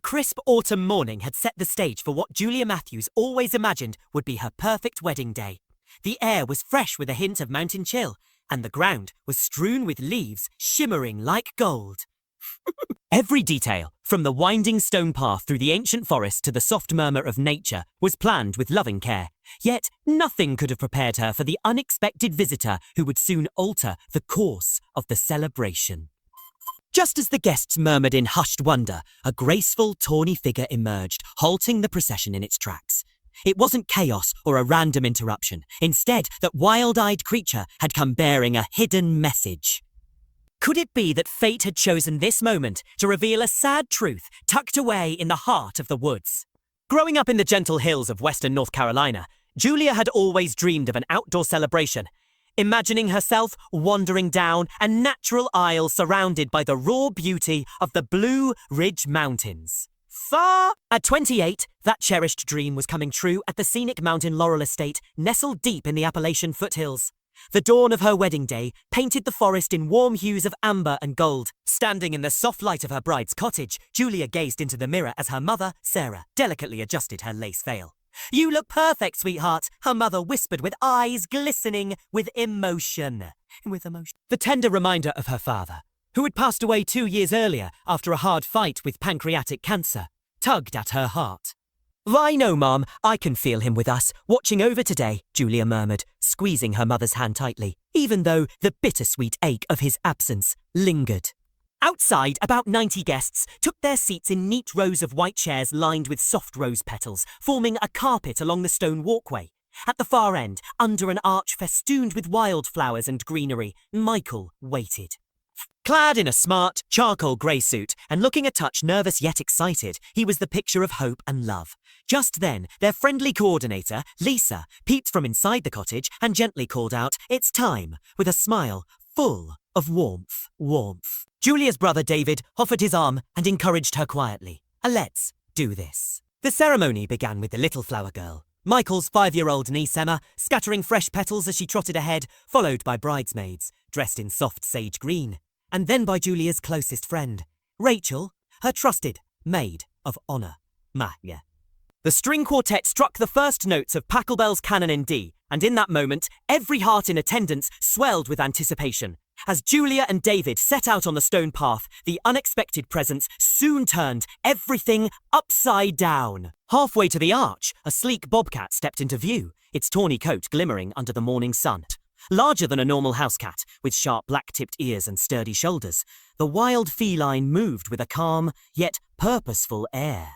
crisp autumn morning had set the stage for what Julia Matthews always imagined would be her perfect wedding day. The air was fresh with a hint of mountain chill, and the ground was strewn with leaves shimmering like gold. Every detail, from the winding stone path through the ancient forest to the soft murmur of nature, was planned with loving care. Yet nothing could have prepared her for the unexpected visitor who would soon alter the course of the celebration. Just as the guests murmured in hushed wonder, a graceful, tawny figure emerged, halting the procession in its tracks. It wasn't chaos or a random interruption. Instead, that wild-eyed creature had come bearing a hidden message. Could it be that fate had chosen this moment to reveal a sad truth tucked away in the heart of the woods? Growing up in the gentle hills of western North Carolina, Julia had always dreamed of an outdoor celebration, imagining herself wandering down a natural aisle surrounded by the raw beauty of the Blue Ridge Mountains. At 28, that cherished dream was coming true at the scenic mountain Laurel estate nestled deep in the Appalachian foothills. The dawn of her wedding day painted the forest in warm hues of amber and gold. Standing in the soft light of her bride's cottage, Julia gazed into the mirror as her mother, Sarah, delicately adjusted her lace veil. "You look perfect, sweetheart," her mother whispered with eyes glistening with emotion. The tender reminder of her father, who had passed away 2 years earlier after a hard fight with pancreatic cancer, tugged at her heart. "Why no, Mom, I can feel him with us, watching over today," Julia murmured, squeezing her mother's hand tightly, even though the bittersweet ache of his absence lingered. Outside, about 90 guests took their seats in neat rows of white chairs lined with soft rose petals, forming a carpet along the stone walkway. At the far end, under an arch festooned with wildflowers and greenery, Michael waited. Clad in a smart, charcoal grey suit and looking a touch nervous yet excited, he was the picture of hope and love. Just then, their friendly coordinator, Lisa, peeped from inside the cottage and gently called out, "It's time," with a smile full of warmth. Julia's brother David offered his arm and encouraged her quietly. "Let's do this." The ceremony began with the little flower girl, Michael's 5-year-old niece Emma, scattering fresh petals as she trotted ahead, followed by bridesmaids, dressed in soft sage green, and then by Julia's closest friend, Rachel, her trusted maid of honor. The string quartet struck the first notes of Pachelbel's Canon in D, and in that moment, every heart in attendance swelled with anticipation. As Julia and David set out on the stone path, the unexpected presence soon turned everything upside down. Halfway to the arch, a sleek bobcat stepped into view, its tawny coat glimmering under the morning sun. Larger than a normal house cat, with sharp black-tipped ears and sturdy shoulders, the wild feline moved with a calm, yet purposeful air.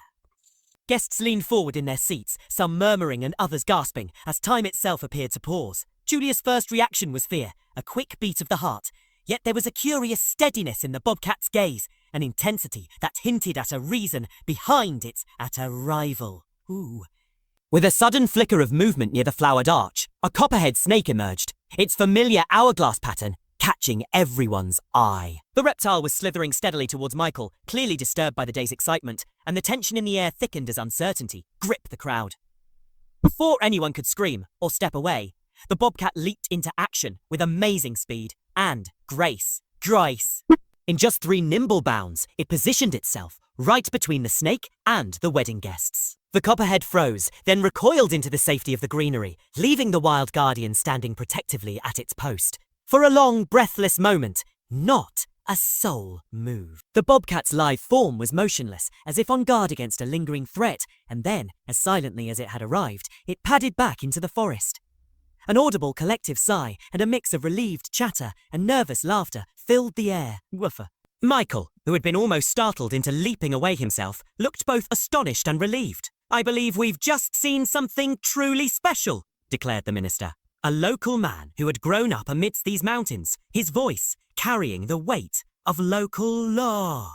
Guests leaned forward in their seats, some murmuring and others gasping, as time itself appeared to pause. Julia's first reaction was fear, a quick beat of the heart, yet there was a curious steadiness in the bobcat's gaze, an intensity that hinted at a reason behind its arrival. With a sudden flicker of movement near the flowered arch, a copperhead snake emerged, its familiar hourglass pattern catching everyone's eye. The reptile was slithering steadily towards Michael, clearly disturbed by the day's excitement, and the tension in the air thickened as uncertainty gripped the crowd. Before anyone could scream or step away, the bobcat leaped into action with amazing speed and grace. In just 3 nimble bounds, it positioned itself right between the snake and the wedding guests. The copperhead froze, then recoiled into the safety of the greenery, leaving the wild guardian standing protectively at its post. For a long, breathless moment, not a soul moved. The bobcat's lithe form was motionless, as if on guard against a lingering threat, and then, as silently as it had arrived, it padded back into the forest. An audible collective sigh and a mix of relieved chatter and nervous laughter filled the air. Woofer. Michael, who had been almost startled into leaping away himself, looked both astonished and relieved. "I believe we've just seen something truly special," declared the minister. A local man who had grown up amidst these mountains, his voice carrying the weight of local law.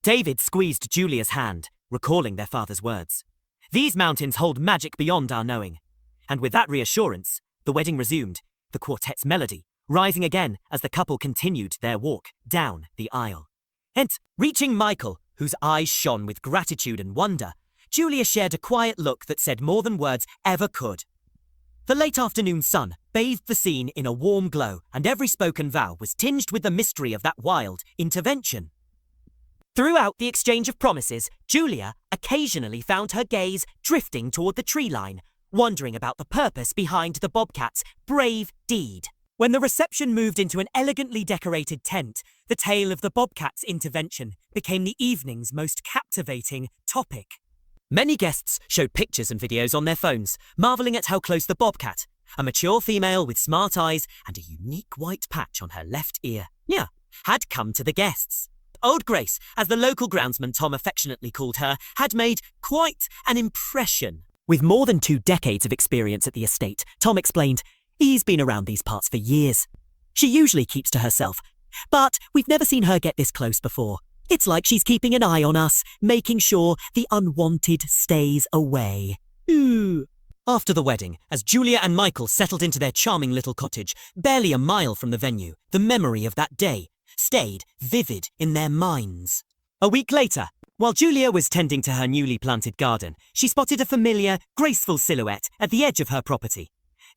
David squeezed Julia's hand, recalling their father's words. "These mountains hold magic beyond our knowing." And with that reassurance, the wedding resumed, the quartet's melody rising again as the couple continued their walk down the aisle. And reaching Michael, whose eyes shone with gratitude and wonder, Julia shared a quiet look that said more than words ever could. The late afternoon sun bathed the scene in a warm glow, and every spoken vow was tinged with the mystery of that wild intervention. Throughout the exchange of promises, Julia occasionally found her gaze drifting toward the tree line, wondering about the purpose behind the Bobcat's brave deed. When the reception moved into an elegantly decorated tent, the tale of the Bobcat's intervention became the evening's most captivating topic. Many guests showed pictures and videos on their phones, marveling at how close the Bobcat, a mature female with smart eyes and a unique white patch on her left ear, had come to the guests. Old Grace, as the local groundsman Tom affectionately called her, had made quite an impression. With more than 2 decades of experience at the estate, Tom explained, he's been around these parts for years. She usually keeps to herself, but we've never seen her get this close before. It's like she's keeping an eye on us, making sure the unwanted stays away. Ooh. After the wedding, as Julia and Michael settled into their charming little cottage, barely a mile from the venue, the memory of that day stayed vivid in their minds. A week later, while Julia was tending to her newly planted garden, she spotted a familiar, graceful silhouette at the edge of her property.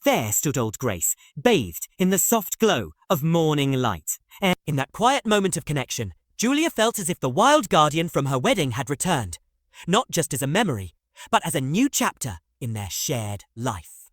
There stood old Grace, bathed in the soft glow of morning light. And in that quiet moment of connection, Julia felt as if the wild guardian from her wedding had returned, not just as a memory, but as a new chapter in their shared life.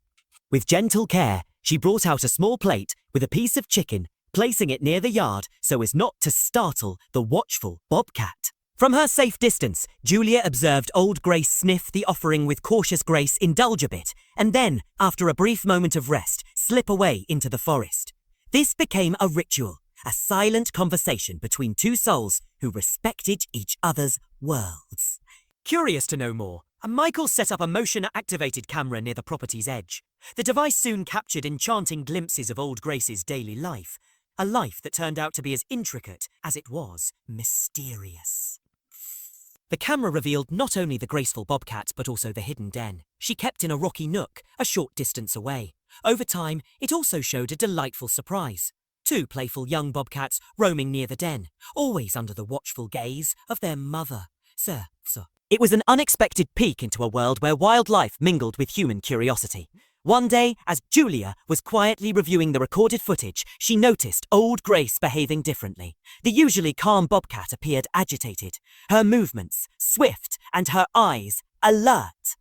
With gentle care, she brought out a small plate with a piece of chicken, placing it near the yard so as not to startle the watchful Bobcat. From her safe distance, Julia observed old Grace sniff the offering with cautious grace, indulge a bit, and then, after a brief moment of rest, slip away into the forest. This became a ritual, a silent conversation between two souls who respected each other's worlds. Curious to know more, Michael set up a motion-activated camera near the property's edge. The device soon captured enchanting glimpses of old Grace's daily life, a life that turned out to be as intricate as it was mysterious. The camera revealed not only the graceful Bobcat, but also the hidden den. She kept in a rocky nook, a short distance away. Over time, it also showed a delightful surprise. 2 playful young Bobcats roaming near the den, always under the watchful gaze of their mother. It was an unexpected peek into a world where wildlife mingled with human curiosity. One day, as Julia was quietly reviewing the recorded footage, she noticed old Grace behaving differently. The usually calm Bobcat appeared agitated, her movements swift and her eyes alert.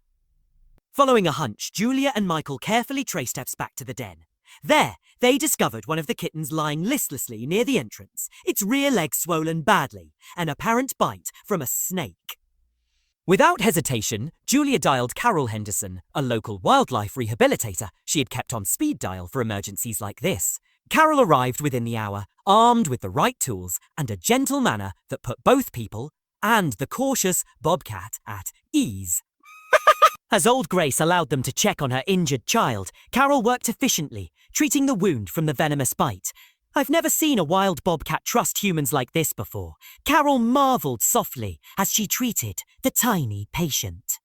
Following a hunch, Julia and Michael carefully traced steps back to the den. There, they discovered one of the kittens lying listlessly near the entrance, its rear leg swollen badly, an apparent bite from a snake. Without hesitation, Julia dialed Carol Henderson, a local wildlife rehabilitator she had kept on speed dial for emergencies like this. Carol arrived within the hour, armed with the right tools and a gentle manner that put both people and the cautious Bobcat at ease. As old Grace allowed them to check on her injured child, Carol worked efficiently, treating the wound from the venomous bite. I've never seen a wild Bobcat trust humans like this before. Carol marveled softly as she treated the tiny patient.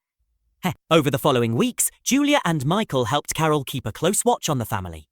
Over the following weeks, Julia and Michael helped Carol keep a close watch on the family.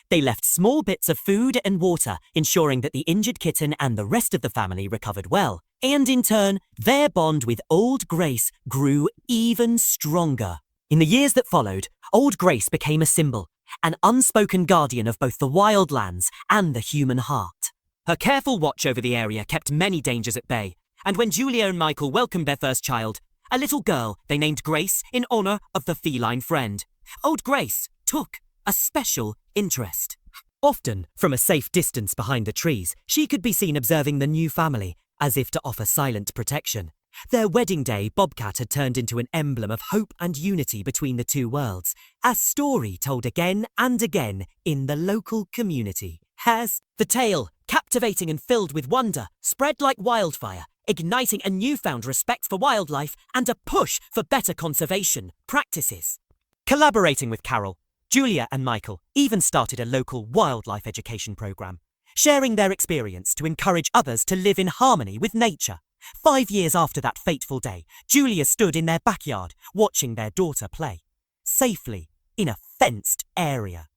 They left small bits of food and water, ensuring that the injured kitten and the rest of the family recovered well. And in turn, their bond with old Grace grew even stronger. In the years that followed, old Grace became a symbol, an unspoken guardian of both the wildlands and the human heart. Her careful watch over the area kept many dangers at bay, and when Julia and Michael welcomed their first child, a little girl they named Grace in honor of the feline friend, old Grace took a special interest. Often, from a safe distance behind the trees, she could be seen observing the new family, as if to offer silent protection. Their wedding day, Bobcat had turned into an emblem of hope and unity between the two worlds, a story told again and again in the local community. As the tale, captivating and filled with wonder, spread like wildfire, igniting a newfound respect for wildlife and a push for better conservation practices. Collaborating with Carol, Julia and Michael even started a local wildlife education program, sharing their experience to encourage others to live in harmony with nature. 5 years after that fateful day, Julia stood in their backyard watching their daughter play, safely in a fenced area.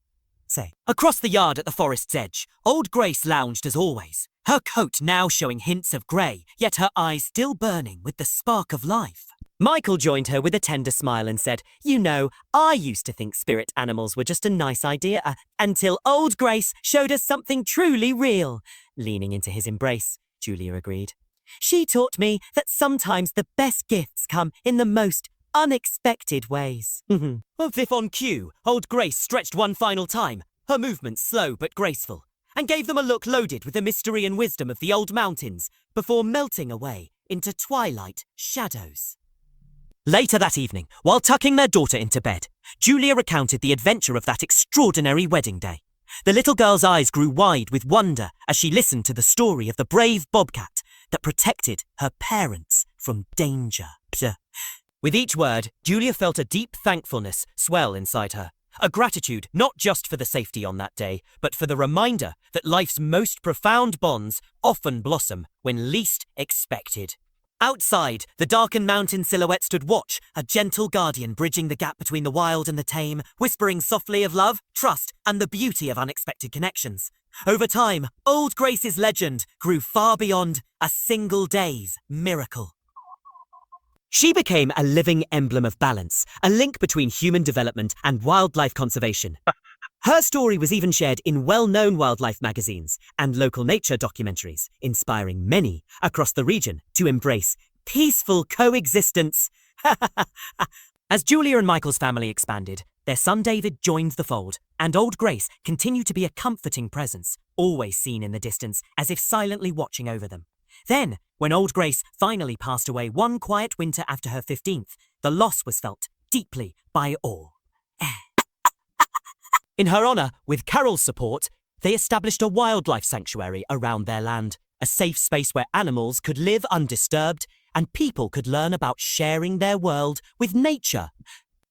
Across the yard at the forest's edge, old Grace lounged as always, her coat now showing hints of grey, yet her eyes still burning with the spark of life. Michael joined her with a tender smile and said, "You know, I used to think spirit animals were just a nice idea, until old Grace showed us something truly real." Leaning into his embrace, Julia agreed. She taught me that sometimes the best gifts come in the most unexpected ways. As if on cue, old Grace stretched one final time, her movements slow but graceful, and gave them a look loaded with the mystery and wisdom of the old mountains before melting away into twilight shadows. Later that evening, while tucking their daughter into bed, Julia recounted the adventure of that extraordinary wedding day. The little girl's eyes grew wide with wonder as she listened to the story of the brave Bobcat that protected her parents from danger. With each word, Julia felt a deep thankfulness swell inside her. A gratitude not just for the safety on that day, but for the reminder that life's most profound bonds often blossom when least expected. Outside, the darkened mountain silhouette stood watch, a gentle guardian bridging the gap between the wild and the tame, whispering softly of love, trust, and the beauty of unexpected connections. Over time, Old Grace's legend grew far beyond a single day's miracle. She became a living emblem of balance, a link between human development and wildlife conservation. Her story was even shared in well-known wildlife magazines and local nature documentaries, inspiring many across the region to embrace peaceful coexistence. As Julia and Michael's family expanded, their son David joined the fold, and Old Grace continued to be a comforting presence, always seen in the distance as if silently watching over them. Then, when Old Grace finally passed away one quiet winter after her 15th, the loss was felt deeply by all. In her honour, with Carol's support, they established a wildlife sanctuary around their land, a safe space where animals could live undisturbed and people could learn about sharing their world with nature.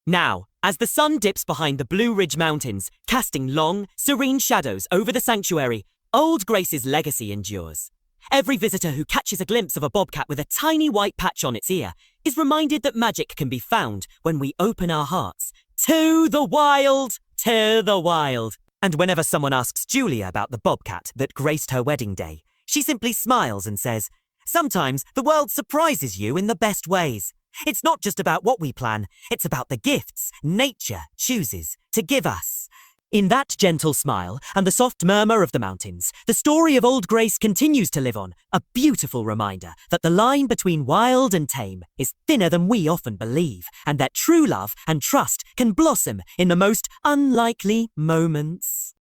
Now, as the sun dips behind the Blue Ridge Mountains, casting long, serene shadows over the sanctuary, Old Grace's legacy endures. Every visitor who catches a glimpse of a bobcat with a tiny white patch on its ear is reminded that magic can be found when we open our hearts to the wild. To the wild. And whenever someone asks Julia about the bobcat that graced her wedding day, she simply smiles and says, "Sometimes the world surprises you in the best ways. It's not just about what we plan, it's about the gifts nature chooses to give us." In that gentle smile and the soft murmur of the mountains, the story of Old Grace continues to live on, a beautiful reminder that the line between wild and tame is thinner than we often believe, and that true love and trust can blossom in the most unlikely moments.